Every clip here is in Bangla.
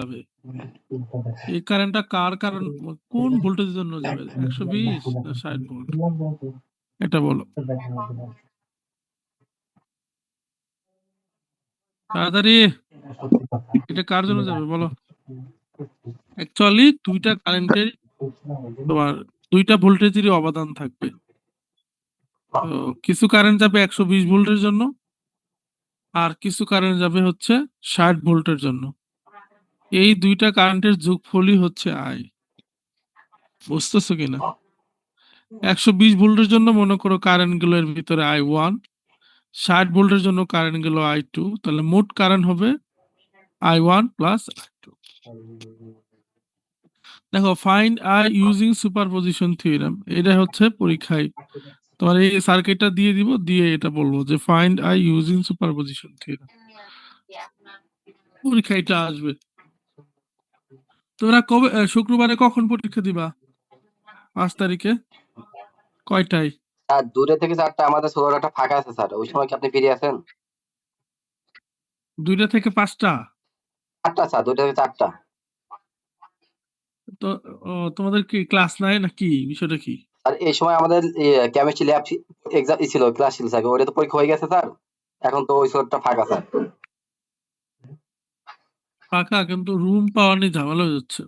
যাবে? এই কারেন্টটা কোন ভোল্টেজের জন্য যাবে? 120 না 60 ভোল্ট? এটা বলো। তাড়াতাড়ি। এটা কার জন্য যাবে বলো? অ্যাকচুয়ালি তোমার দুইটা ভোল্টেজেরই অবদান থাকবে। তো কিছু কারেন্ট যাবে 120 ভোল্টের জন্য, আর কিছু কারেন্ট যাবে হচ্ছে 60 ভোল্টের জন্য। এই দুইটা কারেন্টের যোগফলই হচ্ছে আই। বুঝতেছো কিনা? 120 ভোল্টের জন্য মনে করো কারেন্ট গুলো এর ভিতরে I1, 60 ভোল্টের জন্য কারেন্ট গেল I2, তাহলে মোট কারেন্ট হবে I1 প্লাস I2। দেখো, find I using superposition theorem, এটা হচ্ছে পরীক্ষায় তোমার এই সার্কিটটা দিয়ে দিব, দিয়ে এটা বলবো যে find I using superposition theorem. পরীক্ষা এটা আসবে। তোমরা কবে শুক্রবারে কখন পরীক্ষা দিবা? 5 তারিখে কয়টায়? স্যার 2টা থেকে 4টা আমাদের 16টা ফাঁকা আছে স্যার, ওই সময় কি আপনি ফ্রি আছেন? 2টা থেকে 5টা? 4টা স্যার, 2টা থেকে 4টা। তো তোমাদের কি ক্লাস নাই নাকি? বিষয়টা কি? আর এই সময় আমাদের কেমিস্ট্রি ল্যাব এক্সাম ছিল, ক্লাস ছিল স্যার, ওটা তো পরীক্ষা হয়ে গেছে স্যার, এখন তো ওই স্লটটা ফাঁকা স্যার। ফাঁকা, কিন্তু রুম পাওয়া নিয়ে ঝামেলা হয়ে যাচ্ছে।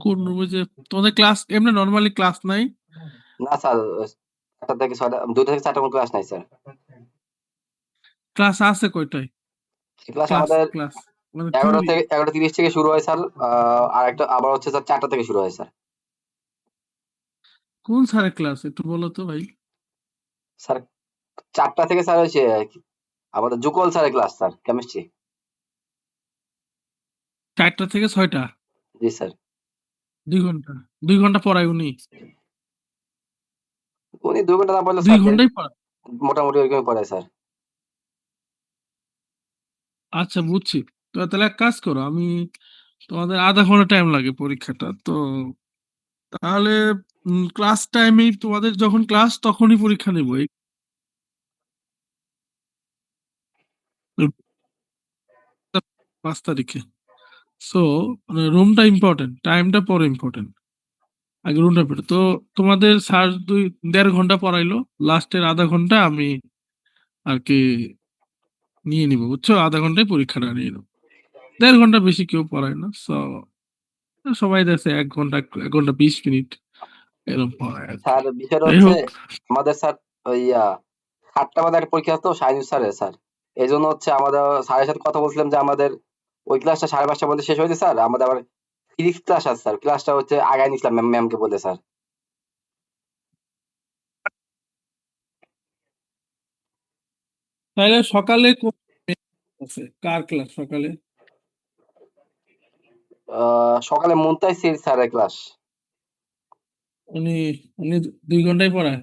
কোন রুমে যে তোমাদের ক্লাস এমনি নরমালি ক্লাস নাই? না স্যার, 4টা থেকে 6টা, 2টা থেকে 4টা কোনো ক্লাস নাই স্যার। ক্লাস আছে কয়টায়? ক্লাস ক্লাস আমাদের ক্লাস মানে 11টা থিওরি? থেকে 11:30 থেকে শুরু হয় স্যার, আর একটা আবার হচ্ছে স্যার 4টা থেকে শুরু হয় স্যার। কোন স্যারের ক্লাস একটু বলো তো ভাই। স্যার 4টা থেকে স্যার হচ্ছে আমাদের জুকল স্যারের ক্লাস স্যার, কেমিস্ট্রি। 4টা থেকে 6টা? জি স্যার। 2 ঘন্টা? 2 ঘন্টা পড়ায় উনি? উনি 2 ঘন্টা না বললে 2 স্যার ঘন্টাই পড়ায়? মোটামুটি ওইরকমই পড়ায় স্যার। আচ্ছা, বুঝছি। তো তাহলে এক কাজ করো, আমি তোমাদের আধা ঘন্টা টাইম লাগে পরীক্ষাটা তো, তাহলে ক্লাস টাইমেই তোমাদের যখন ক্লাস তখনই পরীক্ষা নেবো। 5 তারিখে। সো মানে রুমটা ইম্পর্টেন্ট, টাইমটা পরে ইম্পর্টেন্ট। আগে রুমটা পেটো তো। তোমাদের স্যার 1.5 ঘন্টা পড়াইলো, লাস্টের আধা ঘন্টা আমি আর কি নিয়ে নিবো, বুঝছো? আধা ঘন্টায় পরীক্ষাটা নিয়ে নেবো। 1.5 ঘন্টা বেশি কেউ পড়ায় না। সবাই দেখছে 1 ঘন্টা, 1 ঘন্টা 20 মিনিট এরকম পড়ায় আর কি। স্যার বিষয়টা যাই হচ্ছে হোক, আমাদের স্যার ওই 7টা বাজে একটা পরীক্ষা তো সায়েন্স স্যারের স্যার, এই জন্য হচ্ছে আমাদের স্যারের সাথে কথা বলছিলাম যে আমাদের ওই ক্লাসটা 5:30টার মধ্যে শেষ হয়েছে স্যার, আমাদের আবার ফিজিক্স ক্লাস আছে স্যার, ক্লাসটা হচ্ছে আগায় নিছিলাম ম্যামকে বলে স্যার। তাহলে সকালে আছে কার ক্লাস সকালে? সকালে মুনতাই স্যারের ক্লাস। উনি উনি 2 ঘন্টায় পড়ায়?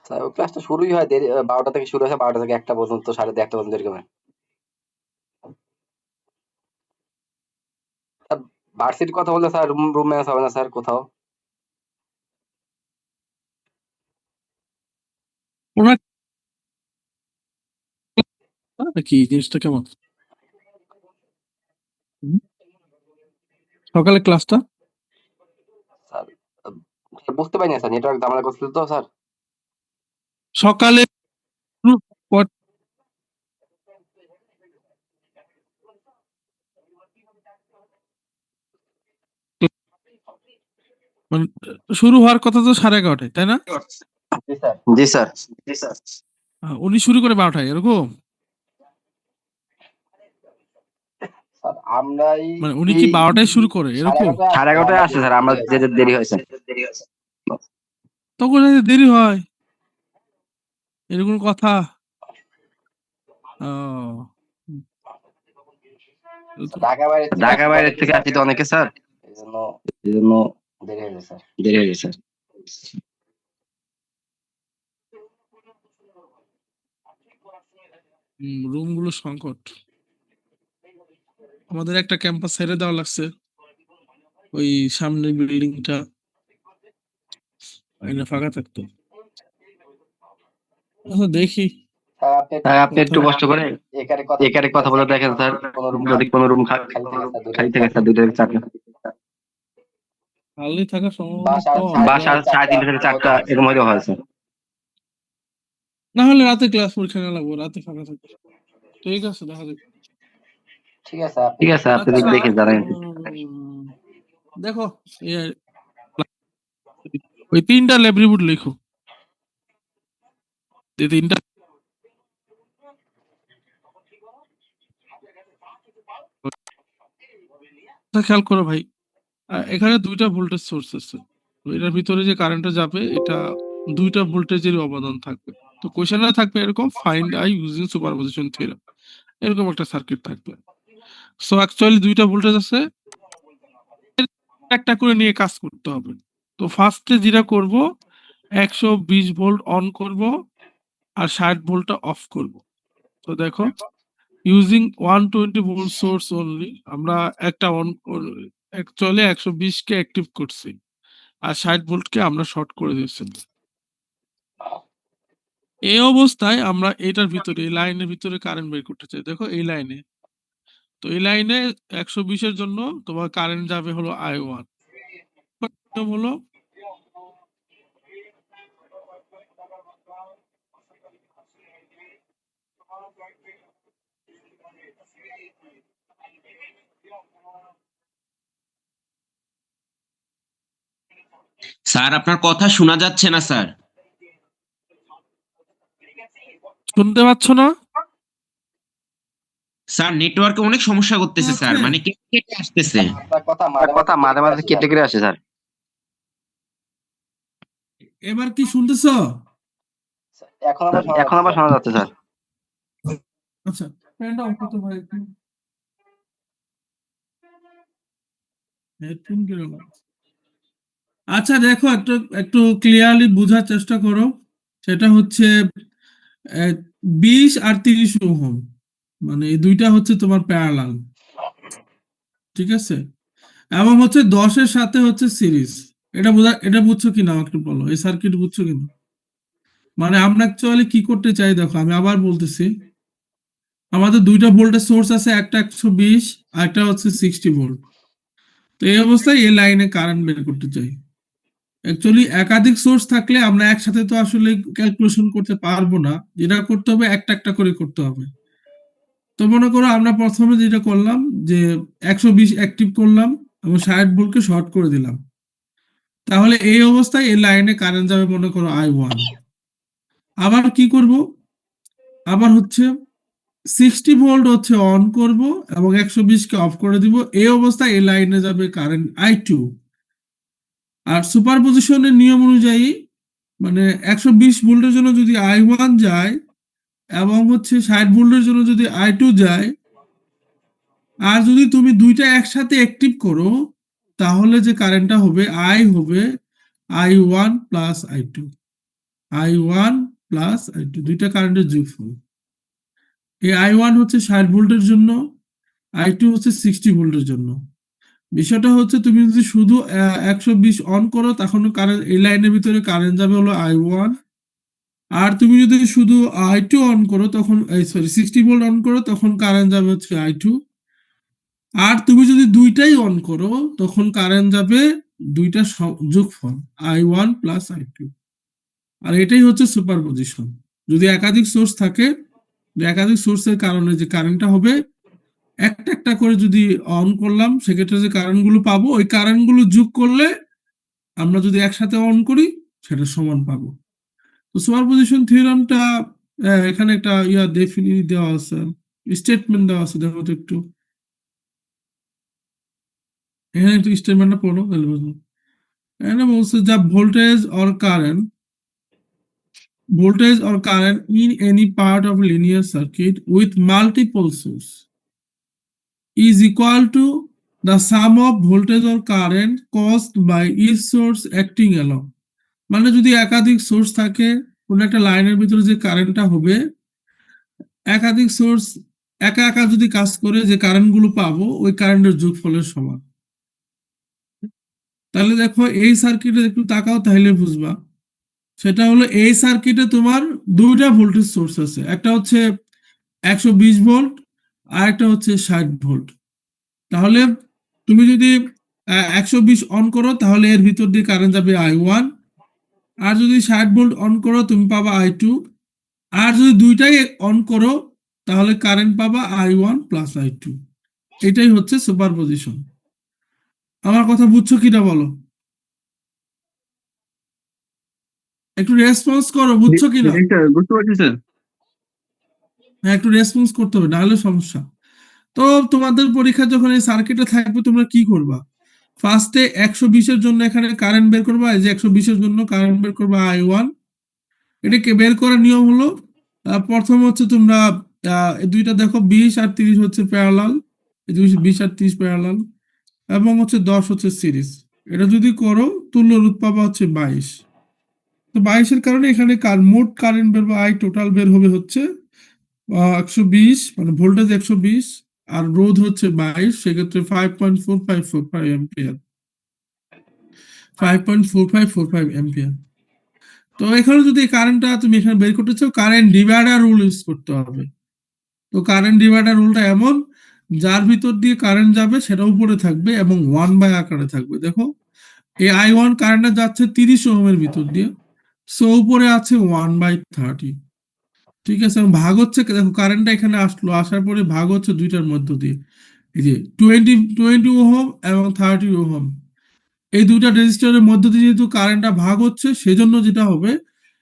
স্যার ওই ক্লাসটা শুরুই হয় দেরি, 12টা থেকে শুরু হয়, 12টা থেকে 1টা পর্যন্ত, 1:30 পর্যন্ত এরকম হয়। স্যার ভার্সিটির কথা বললে স্যার রুম ম্যানেজ হবে না স্যার কোথাও। ওনার কি জিনিসটা কেমন? হুম? সকালে ক্লাসটা স্যার স্যার বুঝতে পারিনি স্যার, নেটওয়ার্ক ঝামেলা করছিল তো স্যার। সকালে পর- মানে শুরু হওয়ার কথা তো 11:30টায়, তাই না? জি স্যার, জি স্যার, জি স্যার। উনি শুরু করে 12টায় এরকম? স্যার আমরাই মানে উনি কি 12টায় শুরু করে এরকম? 11:30 আসছে স্যার, আমরা যেতে দেরি হয়েছে। তখন যদি দেরি হয় এরকম কথা? ও, ঢাকা বাইরে থেকে আসি তো অনেকে স্যার, এই জন্য দেরি হয়ে গেছে স্যার, দেরি হয়ে গেছে। রুম গুলো সংকট। আমাদের একটা ক্যাম্পাস ছেড়ে দেওয়া লাগছে, ওই সামনের বিল্ডিংটা ফাঁকা থাকতো। আচ্ছা দেখি স্যার আপনি একটু কষ্ট করে একারে কথা বলে দেখেন স্যার, যদি কোনো রুম খালি থাকে স্যার 2 থেকে 4টা খালি থাকার সম্ভাবনা বা কম। 3:30 থেকে 4টা এরকম হয়তো হয় স্যার। না হলে রাতে ক্লাস পরীক্ষা না লাগবো, রাতে ফাঁকা থাকবে। ঠিক আছে, দেখা যাবে। ঠিক আছে আপনি দেখে জানান। দেখো ওই 3টা ল্যাব রিপোর্ট লিখো, এই 3টা খেয়াল করো ভাই। এখানে 2টা ভোল্টেজ সোর্স আছে, তো এটার ভিতরে যে কারেন্টটা যাবে এটা 2টা ভোল্টেজেরই অবদান থাকবে। তো কোশ্চেনে থাকবে এরকম, find I using superposition theorem, এরকম একটা সার্কিট থাকবে। সো অ্যাকচুয়ালি 2টা ভোল্টেজ আছে, একটা করে নিয়ে কাজ করতে হবে। তো ফার্স্টে যেটা করব, 120 ভোল্ট অন করব আর 60 ভোল্টটা অফ করব। তো দেখো, ইউজিং 120 ভোল্ট সোর্স অনলি, আমরা একটা অন অ্যাকচুয়ালি 120 কে অ্যাক্টিভ করছি আর 60 ভোল্টকে আমরা শর্ট করে দিয়েছি। এই অবস্থায় আমরা এটার ভিতরে, এই লাইনের ভিতরে কারেন্ট বের করতে চাই। দেখো এই লাইনে, তো এই লাইনে 120 এর জন্য তোমার কারেন্ট যাবে হলো I1, হলো স্যার আপনার কথা শোনা যাচ্ছে না স্যার। শুনতে পাচ্ছ না? স্যার নেটওয়ার্কে অনেক সমস্যা করতেছে স্যার, মানে কেটে কেটে আসতেছে। আপনার কথা মাঝে মাঝে কেটে কেটে আসে স্যার। এবার কি শুনতেছো? এখন আবার শোনা যাচ্ছে স্যার। আচ্ছা, ফ্যানটা অফ করতে পারি একটু, হেডফোন কিরকম? আচ্ছা দেখো, একটু একটু ক্লিয়ারলি বোঝার চেষ্টা করো। সেটা হচ্ছে 20 আর 30 ওহম, মানে এই দুইটা হচ্ছে তোমার প্যারালাল, ঠিক আছে? এবং হচ্ছে 10-এর সাথে হচ্ছে সিরিজ। এটা বুঝছো কিনা একটু বলো, এই সার্কিট বুঝছো কিনা? মানে আমরা অ্যাকচুয়ালি কি করতে চাই, দেখো আমি আবার বলতেছি, আমাদের 2টা ভোল্টেজ সোর্স আছে, একটা 120 আর একটা হচ্ছে 60 ভোল্ট। তো এই অবস্থায় এই লাইনে কারেন্ট বের করতে চাই। অ্যাকচুয়ালি একাধিক সোর্স থাকলে আমরা একসাথে তো আসলে ক্যালকুলেশন করতে পারবো না, যেটা করতে হবে একটা একটা করে করতে হবে। তো মনে করো আমরা প্রথমে যেটা করলাম যে 120 অ্যাক্টিভ করলাম এবং 60 ভোল্টকে শর্ট করে দিলাম, তাহলে এই অবস্থায় এই লাইনে কারেন্ট যাবে মনে করো I1। আবার কি করব, আবার হচ্ছে 60 ভোল্ট হচ্ছে অন করব এবং 120 কে অফ করে দিব, এই অবস্থায় এই লাইনে যাবে কারেন্ট I2। আর সুপারপজিশনের নিয়ম অনুযায়ী মানে 120 ভোল্টের জন্য যদি I1 যায় এবং হচ্ছে 60 ভোল্টের জন্য যদি I2 যায়, আর যদি তুমি দুইটা একসাথে অ্যাক্টিভ করো, তাহলে যে কারেন্টটা হবে I হবে I1 plus I2, I1 plus I2, দুইটা কারেন্টের যোগফল। এই I1 হচ্ছে 60 ভোল্টের জন্য, I2 হচ্ছে 60 ভোল্টের জন্য। বিষয়টা হচ্ছে তুমি যদি শুধু 120 অন করো, তখন কারেন্ট এই লাইনের ভিতরে কারেন্ট যাবে হলো I1। আর তুমি যদি শুধু I2 অন করো, তখন সরি 60 ভোল্ট অন করো, তখন কারেন্ট যাবে হচ্ছে I2। আর তুমি যদি দুইটাই অন করো, তখন কারেন্ট যাবে দুইটা যোগফল I1 প্লাস I2। আর এটাই হচ্ছে সুপারপজিশন। যদি একাধিক সোর্স থাকে, একাধিক সোর্সের কারণে যে কারেন্টটা হবে, একটা একটা করে যদি অন করলাম, সেক্ষেত্রে যে কারেন্ট গুলো পাবো, ওই কারেন্ট গুলো যোগ করলে আমরা যদি একসাথে অন করি, সেটা সমান পাবো। তো সুপারপজিশন থিওরামটা এখানে একটা ডেফিনিট দেওয়া আছে, স্টেটমেন্ট দেওয়া আছে, দেখো তো একটু, এখানে একটু স্টেটমেন্টটা পড়ো তাহলে বুঝবো। এখানে বলছে যা voltage or current in any part of linear circuit with multiple source is equal to the sum of voltage or current caused by each source acting along। মানে যদি একাধিক সোর্স থাকে, কোন একটা লাইনের ভিতরে যে কারেন্টটা হবে, একাধিক সোর্স একা একা যদি কাজ করে, যে কারেন্ট গুলো পাবো ওই কারেন্টের যোগফলের সমান। তাহলে দেখো এই সার্কিটে একটু তাকাও, তাহলে বুঝবা সেটা হলো এই সার্কিটে তোমার দুইটা ভোল্টেজ সোর্স আছে, একটা হচ্ছে 120 ভোল্ট আর একটা হচ্ছে 60 ভোল্ট। তাহলে তুমি যদি 120 অন করো তাহলে এর ভিতর দিয়ে কারেন্ট যাবে I1, আর যদি 60 ভোল্ট অন করো তুমি পাবা I2, আর যদি দুইটাই অন করো তাহলে কারেন্ট পাবা I1 প্লাস I2। এটাই হচ্ছে সুপারপজিশন। আমার কথা বুঝছো কিনা বলো, একটু রেসপন্স করো, বুঝছো কিনা? জি স্যার, বুঝতে পারছি স্যার। হ্যাঁ, একটু রেসপন্স করতে হবে, নাহলে সমস্যা। তো তোমাদের পরীক্ষা যখন এই সার্কিটে থাকবে তোমরা কি করবা? ফার্স্টে 120-এর জন্য এখানে কারেন্ট বের করবা, এই যে 120-এর জন্য কারেন্ট বের করবা I1। এটাকে বের করার নিয়ম হলো প্রথম হচ্ছে তোমরা এই দুইটা দেখো, 20 আর 30 হচ্ছে প্যারালাল, 20 আর 30 প্যারালাল, এবং হচ্ছে 10 হচ্ছে সিরিজ। এটা যদি করো তুল্য রোধ পাবা হচ্ছে 22। তো 22-এর কারণে এখানে মোট কারেন্ট বের বা I টোটাল বের হবে হচ্ছে 120, মানে ভোল্টেজ 120 আর রোধ হচ্ছে 22, সেক্ষেত্রে 5.4545 অ্যাম্পিয়ার, 5.4545 অ্যাম্পিয়ার। তো এখানে যদি কারেন্টটা তুমি এখানে বের করতে চাও, কারেন্ট ডিভাইডার রুল ইউজ করতে হবে। তো কারেন্ট ডিভাইডার রুলটা এমন, যার ভিতর দিয়ে কারেন্ট যাবে সেটা উপরে থাকবে এবং 1/, আকারে থাকবে। দেখো এই I1 কারেন্টটা যাচ্ছে 30 ওহমের ভিতর দিয়ে, সো উপরে আছে 1/30। ঠিক আছে, এবং ভাগ হচ্ছে, দেখো কারেন্টটা এখানে আসলো, আসার পরে ভাগ হচ্ছে দুইটার মধ্য দিয়ে, এই যে 20 ওহম এবং 30 ওহম, এই দুইটা রেজিস্টারের মধ্য দিয়ে যেহেতু কারেন্টটা ভাগ হচ্ছে, সেজন্য যেটা হবে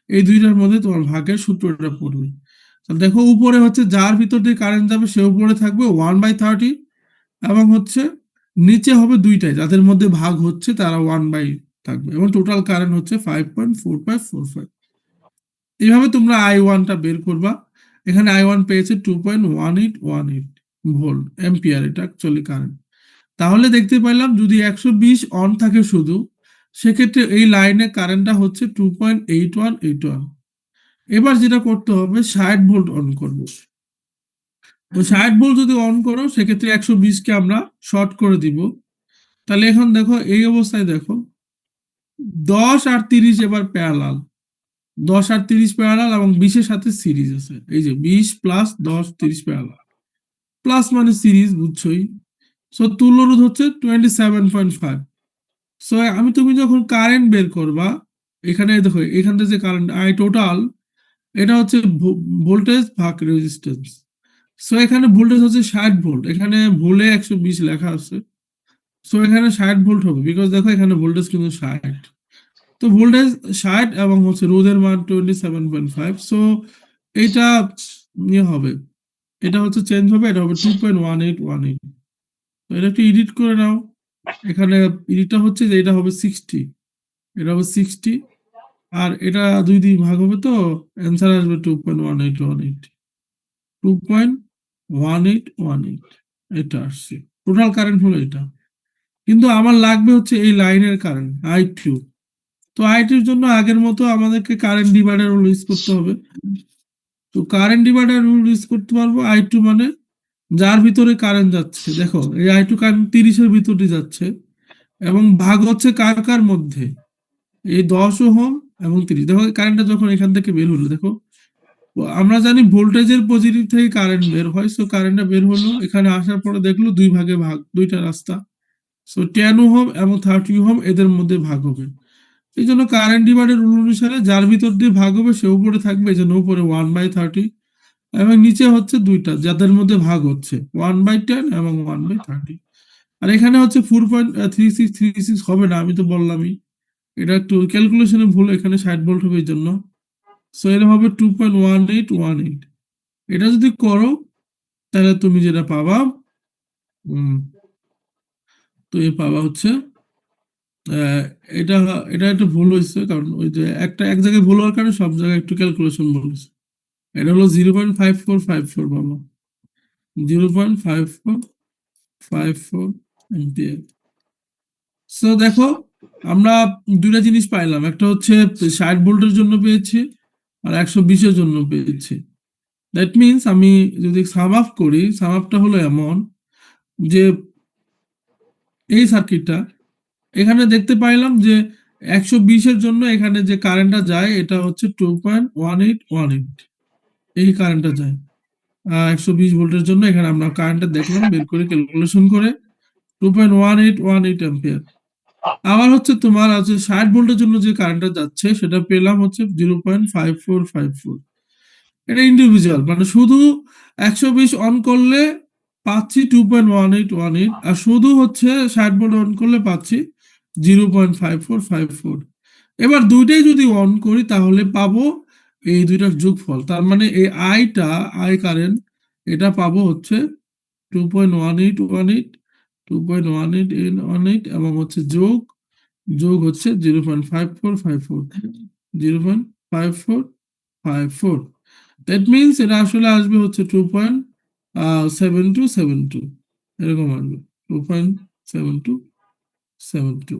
এই দুইটার মধ্যে তোমার ভাগের সূত্রটা পড়বে। তাহলে দেখো উপরে হচ্ছে যার ভিতর দিয়ে কারেন্ট যাবে সে উপরে থাকবে 1/30, এবং হচ্ছে নিচে হবে দুইটাই যাদের মধ্যে ভাগ হচ্ছে তারা 1/, থাকবে, এবং টোটাল কারেন্ট হচ্ছে 5.4545। এইভাবে তোমরা I1টা বের করবা। এখানে I1 পেয়েছে 2.1818 ভোল্ট অ্যাম্পিয়ার, এটা অ্যাকচুয়ালি কারেন্ট। তাহলে দেখতে পেলাম যদি 120 অন থাকে শুধু, সেক্ষেত্রে এই লাইনে কারেন্টটা হচ্ছে 2.8181। এবার যেটা করতে হবে 60 ভোল্ট অন করব। তো 60 ভোল্ট যদি অন করো সেক্ষেত্রে 120-কে আমরা শর্ট করে দিব। তাহলে এখন দেখো এই অবস্থায় দেখো 10 আর 30 এবার প্যারালাল, 10 আর 30 প্যারালাল এবং 20-এর সাথে সিরিজ আছে, এই যে 20 প্লাস 10 30 প্যারালাল, প্লাস মানে সিরিজ, বুঝছোই। সো তুল্য রোধ হচ্ছে 27.5। সো তুমি যখন কারেন্ট বের করবা, এখানে দেখো এখান থেকে যে কারেন্ট I টোটাল, এটা হচ্ছে ভোল্টেজ ভাগ রেজিস্ট্যান্স। সো এখানে ভোল্টেজ হচ্ছে 60 ভোল্ট, এখানে ভুলে 120 লেখা আছে, সো এখানে 60 ভোল্ট হবে, বিকজ দেখো এখানে ভোল্টেজ কিন্তু 60। তো ভোল্টেজ 60 এবং হচ্ছে রোধের মান 27.5। সো এটা ইয়ে হবে, এটা হচ্ছে চেঞ্জ হবে, এটা হবে 2.1818। তো এটা একটু এডিট করে নাও। এখানে এডিটটা হচ্ছে যে এটা হবে 60, এটা হবে 60, আর এটা 2 দিয়ে ভাগ হবে, তো অ্যান্সার আসবে 2.1818, 2.1818। এটা আসছে, টোটাল কারেন্ট হলো এটা। কিন্তু আমার লাগবে হচ্ছে এই লাইনের কারেন্ট I2। তো I2-র জন্য আগের মতো আমাদেরকে কারেন্ট ডিভাইডার রুল ইউজ করতে হবে। তো কারেন্ট ডিভাইডার রুল ইউজ করতে পারবো, I2 মানে যার ভিতরে কারেন্ট যাচ্ছে, দেখো এই I2 কারেন্ট 30-এর ভিতরে যাচ্ছে, এবং ভাগ হচ্ছে কার কার মধ্যে, এই 10 ওহম এবং 30। দেখো কারেন্টটা যখন এখান থেকে বের হলো, দেখো আমরা জানি ভোল্টেজের পজিটিভ থেকে কারেন্ট বের হয়, সো কারেন্টটা বের হলো, এখানে আসার পরে দেখলো দুই ভাগে ভাগ, দুইটা রাস্তা, সো 10 ওহম এবং 30 ওহম এদের মধ্যে ভাগ হবে। এই জন্য কারেন্ট ডিভাইডার রুল অনুসারে যার ভিতর দিয়ে ভাগ হবে সে উপরে থাকবে, এই জন্য উপরে 1/30, এবং নিচে হচ্ছে দুইটা যাদের মধ্যে ভাগ হচ্ছে 1/10 এবং 1/30। আর এখানে হচ্ছে 4.3636 হবে না, আমি তো বললামই, এটা একটু ক্যালকুলেশনে ভুল, এখানে 60 ভোল্ট হবে এই জন্য। সো এরকম হবে 2.1818। এটা যদি করো তাহলে তুমি যেটা পাবা, তো পাবা হচ্ছে আহ, এটা এটা একটু ভুল হয়েছে, কারণ ওই যে এক জায়গায় ভুল হওয়ার কারণে সব জায়গায় একটু ক্যালকুলেশন ভুল হয়েছে। এটা হলো 0.5454 পাবো, 0.5454 এম্পিয়ার। সো দেখো আমরা দুটা জিনিস পাইলাম, একটা হচ্ছে 60 ভোল্টের জন্য পেয়েছি আর 120-এর জন্য পেয়েছি। দ্যাট মিনস আমি যদি সাম আপ করি, সাম আপটা হলো এমন যে এই সার্কিটটা এখানে দেখতে পাইলাম যে 120 এর জন্য এখানে যে কারেন্টটা যায় এটা হচ্ছে 2.1818, এই কারেন্টটা যায় 120 ভোল্টের জন্য। এখানে আমরা কারেন্টটা দেখলাম বের করে ক্যালকুলেশন করে 2.1818 অ্যাম্পিয়ার। আবার হচ্ছে তোমার আছে 60 ভোল্টের জন্য যে কারেন্টটা যাচ্ছে সেটা পেলাম হচ্ছে 0.5454। এটা ইন্ডিভিজুয়াল, মানে শুধু 120 অন করলে পাচ্ছি 2.1818, আর শুধু হচ্ছে 60 ভোল্ট অন করলে পাচ্ছি 0.5454। এবার দুইটাই যদি অন করি তাহলে পাবো এই দুইটার যোগফল, তার মানে এই আই কারেন্ট এটা পাবো হচ্ছে 2.1818, 2.1818 এবং হচ্ছে যোগ যোগ হচ্ছে 0.5454, 0.5454। দ্যাট মিনস এটা আসলে আসবে হচ্ছে 2.7272, এরকম আসবে 2.7272।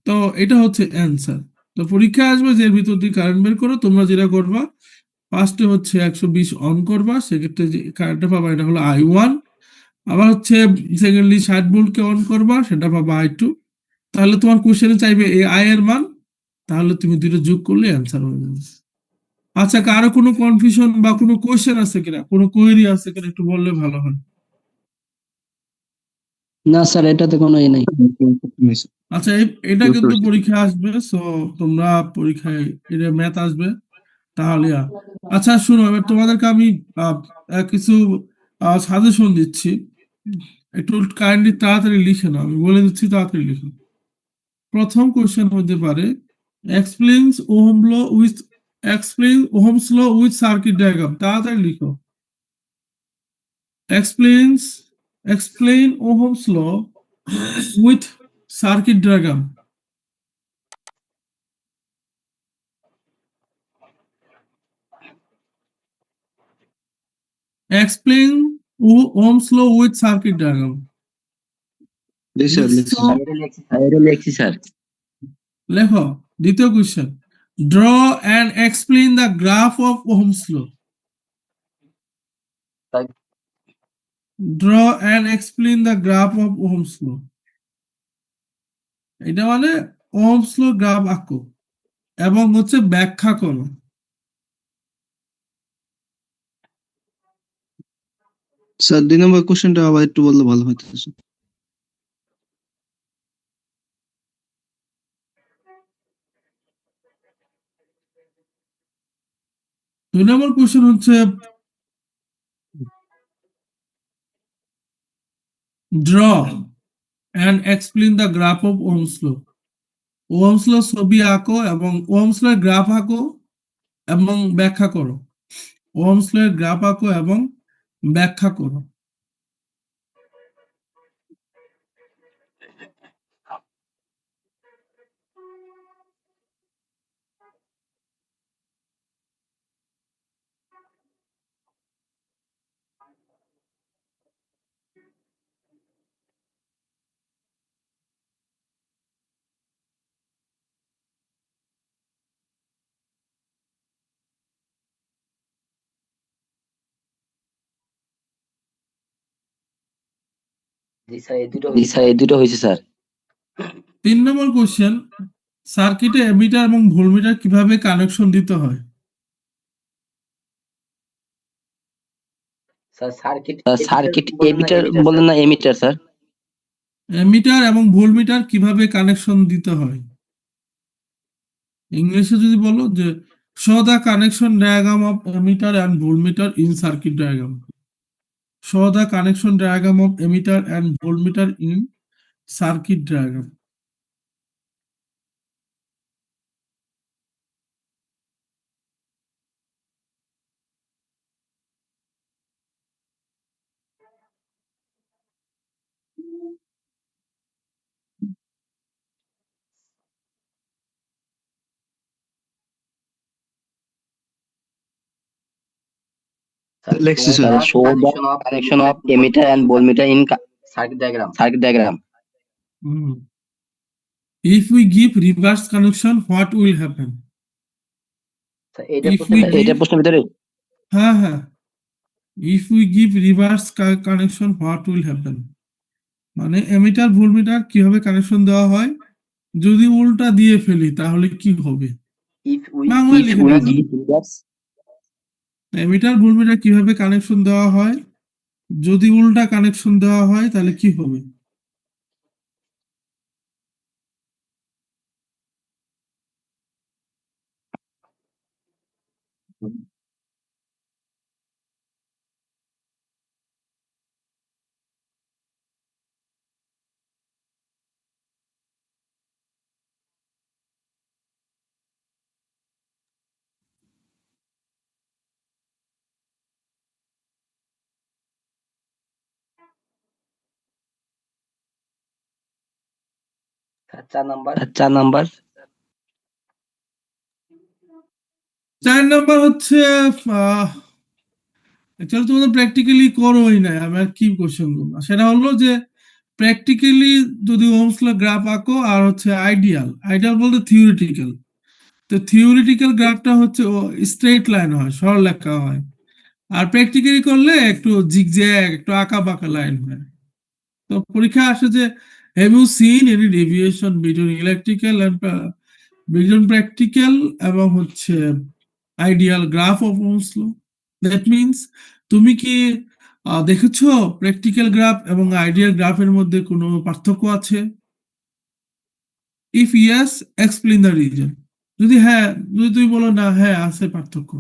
তো এটা হচ্ছে অ্যান্সার। তো পরীক্ষা আসবে যে এর ভিতর দিয়ে কারেন্ট বের করো। তোমরা যেটা করবা ফার্স্টে হচ্ছে 120 অন করবা, সেক্ষেত্রে যে কারেন্টটা পাবা এটা হলো I1। আবার হচ্ছে সেকেন্ডলি 60 ভোল্টকে অন করবা, সেটা পাবা I2। তাহলে তোমার কোশ্চেনে চাইবে এই আই এর মান, তাহলে তুমি দুটো যোগ করলে অ্যান্সার হয়ে যাবে। আচ্ছা, কারো কোনো কনফিউশন বা কোনো কোশ্চেন আছে কিনা, কোনো কোয়েরি আছে কিনা একটু বললে ভালো হয়। না স্যার, এটাতে কোনো ই নাই। আচ্ছা, এটা কিন্তু পরীক্ষা আসবে, সো তোমরা পরীক্ষায় এটা ম্যাথ আসবে তাহলে আচ্ছা শুনো, এবার তোমাদেরকে আমি কিছু সাজেশন দিচ্ছি, একটু কাইন্ডলি তাড়াতাড়ি লিখে নাও, আমি বলে দিচ্ছি তাড়াতাড়ি লিখো। প্রথম কোশ্চেন হতে পারে explains Ohm's law with circuit diagram. তাড়াতাড়ি লিখো, explain Ohm's law with circuit diagram. Explain Ohm's law with circuit diagram. লেখছি স্যার। লেখো। দ্বিতীয় question, draw and explain the graph of Ohm's law. Draw and explain the graph of Ohm's law. এটা মানে Ohm's law গ্রাফ আঁকো এবং হচ্ছে ব্যাখ্যা করো। স্যার 2 নম্বর কোশ্চেনটা আবার একটু বললে ভালো হতো স্যার। 2 নম্বর কোশ্চেন হচ্ছে draw and explain the graph of Ohm's law. Ohm's law ছবি আঁকো এবং Ohm's law গ্রাফ আঁকো এবং ব্যাখ্যা করো। Ohm's law গ্রাফ আঁকো এবং ব্যাখ্যা করো। জি স্যার, এই দুটো হয়েছে স্যার। 3 নম্বর কোশ্চেন, সার্কিটে এমিটার এবং ভোল্টমিটার কিভাবে কানেকশন দিতে হয়? সার্কিট এমিটার বলেন না, এমিটার স্যার। এমিটার এবং ভোল্টমিটার কিভাবে কানেকশন দিতে হয়? ইংলিশে যদি বলো যে show the connection diagram of emitter and voltmeter in circuit diagram. Show the connection diagram of emitter and voltmeter in circuit diagram. লেখছি sir. Show the connection of emitter and voltmeter in circuit diagram. If we give reverse connection, what will happen? If we এটা give, প্রশ্নের ভিতরে হ্যাঁ, if we give reverse connection, what will happen? মানে এমিটার ভোল্টমিটার কিভাবে কানেকশন দেওয়া হয় যদি উল্টা দিয়ে ফেলি তাহলে কি হবে? ইফ উই বাংলায় লিখে দাও। অ্যামিটার ভোল্টমিটার কিভাবে কানেকশন দেওয়া হয়? যদি উল্টা কানেকশন দেওয়া হয় তাহলে কি হবে? চার নাম্বার 4 নাম্বার হচ্ছে অ্যাকচুয়ালি তুমি তো প্র্যাকটিক্যালি করোই না, আমি আর কি কোশ্চেন করবো, সেটা হলো যে প্র্যাকটিক্যালি যদি ওহমস ল গ্রাফ আঁকো আর হচ্ছে আইডিয়াল বলতে থিওরিটিক্যাল। তো থিওরিটিক্যাল গ্রাফটা হচ্ছে স্ট্রেট লাইন হয়, সরলরেখা হয়, আর প্র্যাকটিক্যালি করলে একটু জিগজ্যাগ, একটু আঁকা বাঁকা লাইন হয়। তো পরীক্ষা আসে যে have you seen any deviation between electrical and between practical এবং হচ্ছে ideal graph of Ohm's law? That means তুমি কি দেখেছো প্র্যাকটিক্যাল গ্রাফ এবং আইডিয়াল গ্রাফের মধ্যে কোনো পার্থক্য আছে? If yes, explain the reason. যদি হ্যাঁ, যদি তুমি বলো না হ্যাঁ আছে পার্থক্য,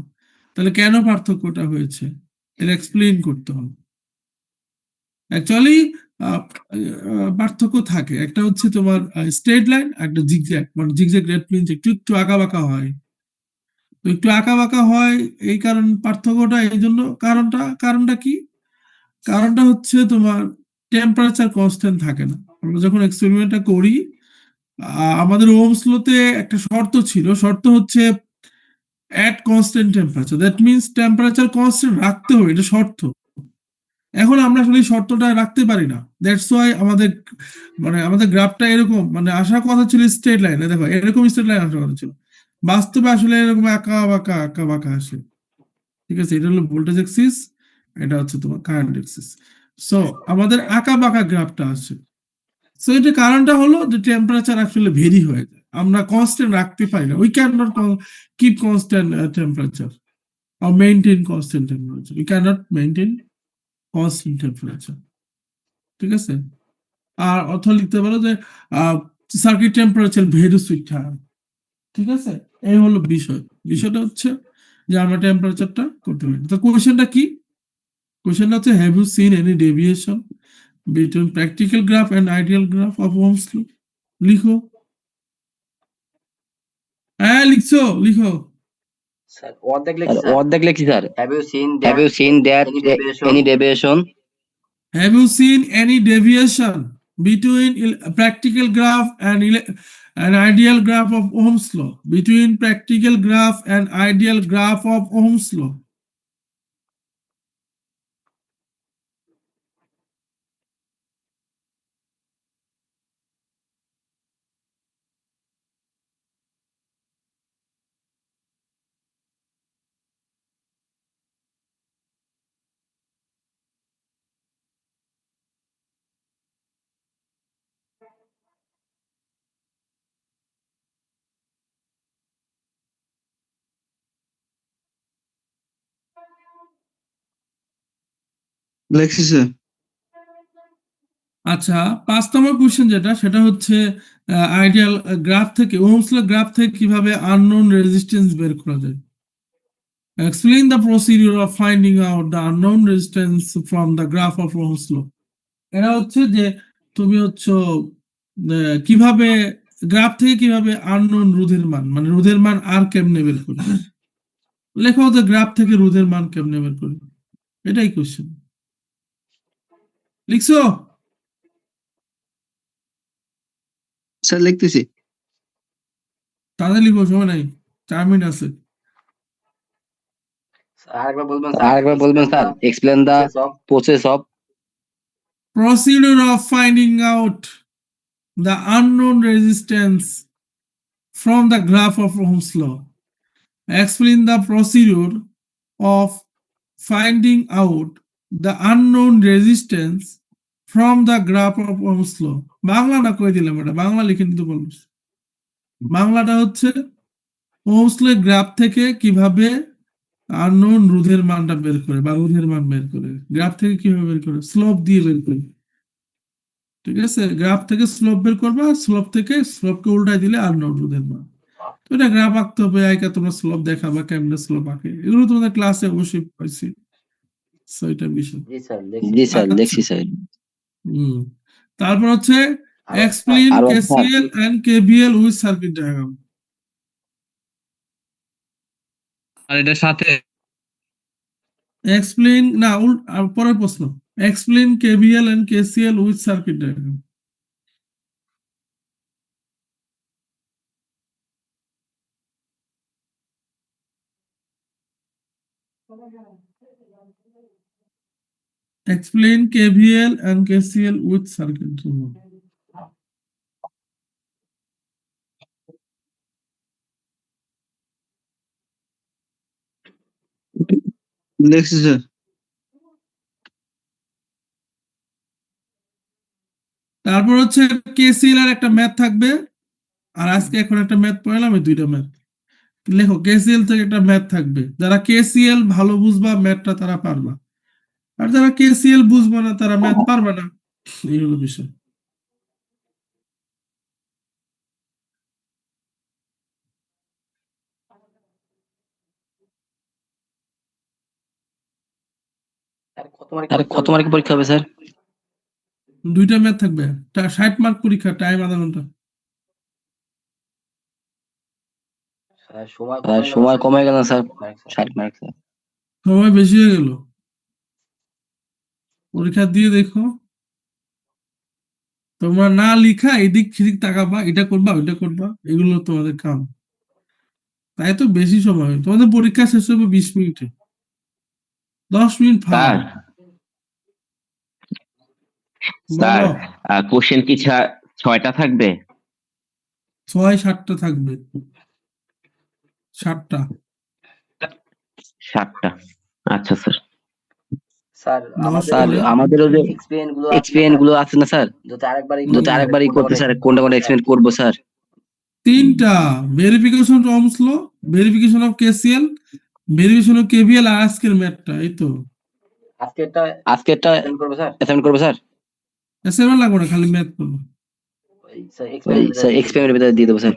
তাহলে কেন পার্থক্যটা হয়েছে এটা এক্সপ্লেইন করতে হবে। অ্যাকচুয়ালি পার্থক্য থাকে, একটা হচ্ছে তোমার স্ট্রেট লাইন, একটা জিগজ্যাগ, মানে জিগজ্যাগ দ্যাট মিন্স একটু একটু আঁকা বাঁকা হয়। তো একটু আঁকা বাঁকা হয় এই কারণ পার্থক্যটা এই জন্য, কারণটা কি? কারণটা হচ্ছে তোমার টেম্পারেচার কনস্ট্যান্ট থাকে না। আমরা যখন এক্সপেরিমেন্টটা করি আমাদের ওহমস লতে একটা শর্ত ছিল, শর্ত হচ্ছে at constant temperature, that means temperature constant রাখতে হবে, এটা শর্ত। এখন আমরা আসলে এই শর্তটা রাখতে পারি না, দ্যাটস ওয়াই আমাদের মানে আমাদের গ্রাফটা এরকম, মানে আসার কথা ছিল স্ট্রেট লাইনে, দেখো এরকম স্ট্রেট লাইন আসার কথা ছিল, বাস্তবে আসলে এরকম আঁকা বাঁকা আসে। ঠিক আছে, এটা হলো ভোল্টেজ এক্সিস, এটা হচ্ছে তোমার কারেন্ট এক্সিস। সো আমাদের আঁকা বাঁকা গ্রাফটা আছে। সো এটা কারণটা হলো যে টেম্পারেচার আসলে ভেরি হয়ে যায়, আমরা কনস্ট্যান্ট রাখতে পারি না, we can not keep constant temperature or maintain constant temperature. We cannot maintain constant temperature. ঠিক আছে, আর অথবা লিখতে পারো যে circuit temperature very sweet high. ঠিক আছে, এই হলো বিষয়টা হচ্ছে যে আমরা টেম্পারেচারটা করতে পারি। তো কোশ্চেনটা কি? কোশ্চেনটা হচ্ছে have you seen any deviation between practical graph and ideal graph of Ohm's law? লিখো। হ্যাঁ লিখছো, লিখো। স্যার অর্ধেক লিখছি sir. Have you seen Have you seen that any deviation Have you seen any deviation between practical graph and an ideal graph of Ohm's law? Between practical graph and ideal graph of Ohm's law? লেখছি স্যার। আচ্ছা, 5 নম্বর কোশ্চেন যেটা, সেটা হচ্ছে আইডিয়াল গ্রাফ থেকে ওহমস ল গ্রাফ থেকে কিভাবে আননোন রেজিস্ট্যান্স বের করা যায়? Explain the procedure of finding out the unknown resistance from the graph of Ohm's law. এটা হচ্ছে যে তুমি হচ্ছে কিভাবে গ্রাফ থেকে কিভাবে আননোন রোধের মান, মানে রোধের মান আর কেমনে বের করবে? লেখো যে গ্রাফ থেকে রোধের মান কেমনে বের করবে, এটাই কোশ্চেন। লিখছো? স্যার লিখতেছি। তাড়াতাড়ি লিখো, সময় নাই, 4 মিনিট আছে। আরেকবার বলবেন আরেকবার বলবেন sir? Explain the process of Procedure of finding out the unknown resistance from the graph of Ohm's law. Explain the procedure of finding out the unknown resistance from the graph of Ohm's law. Bangla না কই দিলাম, এটা বাংলা লিখে নিতে বলবো। বাংলাটা হচ্ছে ওহমস ল গ্রাফ থেকে কিভাবে আননোন রোধের মানটা বের করে বা রোধের মান বের করে, গ্রাফ থেকে কিভাবে বের করে, স্লোপ দিয়ে বের করে। ঠিক আছে, গ্রাফ থেকে স্লোপ বের করবা, স্লোপ থেকে স্লোপকে উল্টাই দিলে আননোন রোধের মান। তো এটা গ্রাফ আঁকতে হবে, আইকা তোমরা স্লোপ দেখাবা কেমনে স্লোপ আঁকে, এগুলো তোমাদের ক্লাসে অবশ্যই পাইছি। So এটা বিষয়। জি স্যার জি স্যার আচ্ছা, দেখছি স্যার। হুম। তারপর হচ্ছে আরো এক্সপ্লেইন আরো sir KCL and KVL with circuit diagram. আর এটার সাথে এক্সপ্লেইন না পরের প্রশ্ন, explain KVL and KCL with circuit diagram. Explain KVL and KCL with circuit. দেখছি স্যার। তারপর হচ্ছে KCL এর একটা ম্যাথ থাকবে, আর আজকে এখন একটা ম্যাথ পড়ালাম, এই দুইটা ম্যাথ লেখো। KCL থেকে একটা ম্যাথ থাকবে, যারা KCL ভালো বুঝবা ম্যাথটা তারা পারবা, আর যারা KCL বুঝবা না তারা ম্যাথ পারবে না, এই হলো বিষয়। স্যার কত মার্কের পরীক্ষা হবে স্যার? দুইটা ম্যাথ থাকবে, 60 মার্ক পরীক্ষা, টাইম আধা ঘন্টা। স্যার সময় স্যার সময় কমে গেল স্যার, 60 মার্ক স্যার। সময় বেশি হয়ে গেল, পরীক্ষা দিয়ে দেখো। তোমরা না লিখা এদিক সেদিক তাকাবা, এটা করবা ওইটা করবা, এগুলো তোমাদের কাম। তাই তো বেশি সময়, তোমাদের পরীক্ষা শেষ হবে 20 মিনিটে, 10 মিনিট স্যার ফাও। স্যার বলো, কোশ্চেন কি 6টা থাকবে? 6-7টা থাকবে, 7টা। 7টা, আচ্ছা স্যার। স্যার স্যার আমাদেরও যে এক্সপেরিয়েন্স গুলো আছে না স্যার, যদি আরেকবার যদি আরেকবার করতে স্যার কোনটা কোনটা এক্সপেরিয়েন্স করবো স্যার? 3টা, verification of Ohm's law, verification of KCL, verification of KVL, আর আজকের ম্যাথটা, এই তো। আজকে একটা করবো স্যার। অ্যাসাইনমেন্ট করবো স্যার? অ্যাসাইনমেন্ট লাগবে না, খালি ম্যাথ করবো। ওই স্যার এক্সপেরিমেন্টের ভিতরে দিয়ে দেবো স্যার।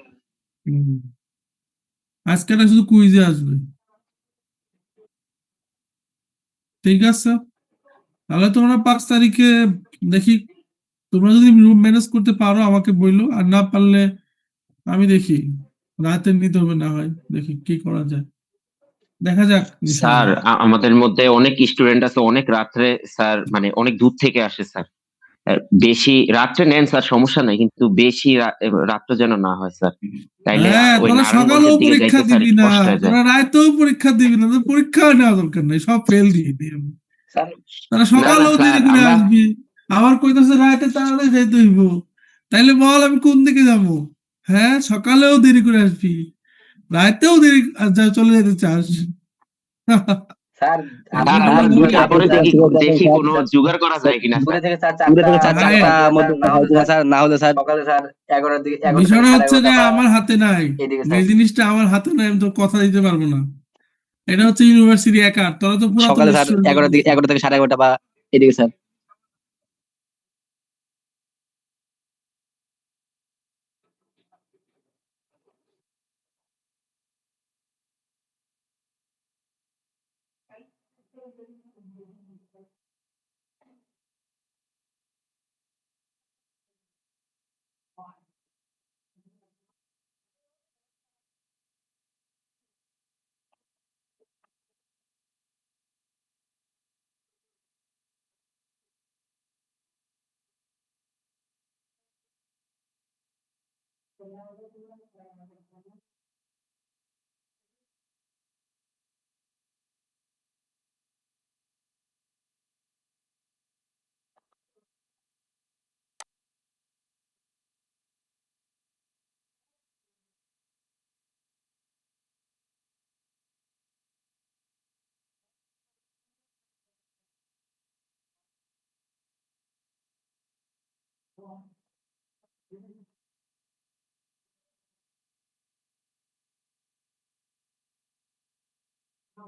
হুম। আজকেটা শুধু কুইজে আসবে, ঠিক আছে? তাহলে তোমরা 5 তারিখে দেখি, তোমরা যদি রুম ম্যানেজ করতে পারো আমাকে বললো, আর না পারলে আমি দেখি রাতে নিতে হবে, না হয় দেখি কি করা যায়, দেখা যাক স্যার ইনশাআল্লাহ। আমাদের মধ্যে অনেক স্টুডেন্ট আছে অনেক রাত্রে, স্যার মানে অনেক দূর থেকে আসে স্যার। বেশি রাত্রে নেন স্যার, সমস্যা নাই, কিন্তু বেশি রাত্রে যেন না হয় স্যার, তাইলে হ্যাঁ, ওই তোরা নারায়ণগঞ্জের সকালেও দিকে পরীক্ষা যাইতে স্যার দিবি একটু না, কষ্ট হয়ে যায়। তোরা রাতেও পরীক্ষা দিবি না, তোর পরীক্ষা নেওয়া দরকার নাই, সব ফেল দিয়ে দিই আমি। তারা না না সকালেও স্যার, দেরি করে আমরা আসবি, আবার কইতাছে রাতে তাড়াতাড়ি যাইতে হইব, তাইলে বল আমি কোন দিকে যাব? হ্যাঁ, সকালেও দেরি করে আসবি, রাতেও দেরি চলে যেতে চাস? স্যার স্যার আমরা তারপরে দেখি দেখি কোনো জোগাড় করা যায় কিনা দূরে স্যার। থেকে স্যার দূরে থেকে স্যার ভাই, 4টার মধ্যে হয় কিনা স্যার, না হলে স্যার সকালে স্যার 11টার দিকে, 11টা থেকে বিষয়টা হচ্ছে যে 11:30 আমার হাতে নাই, এদিকে যে স্যার। জিনিসটা আমার হাতে নাই আমি তো কথা দিতে পারবো না, এটা হচ্ছে ইউনিভার্সিটি একা, তোরা তো পুরাতন সকালে স্যার স্টুডেন্ট। 11 থেকে 11:30 বা এদিকে স্যার।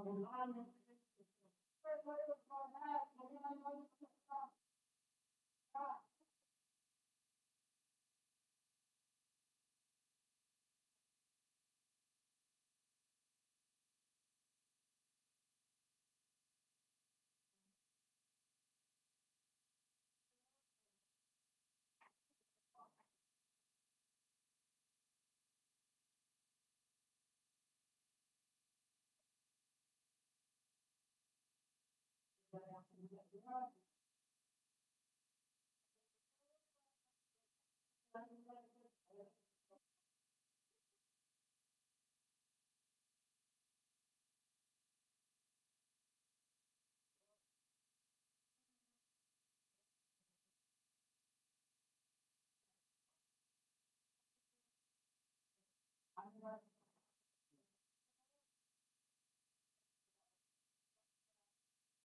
Gracias.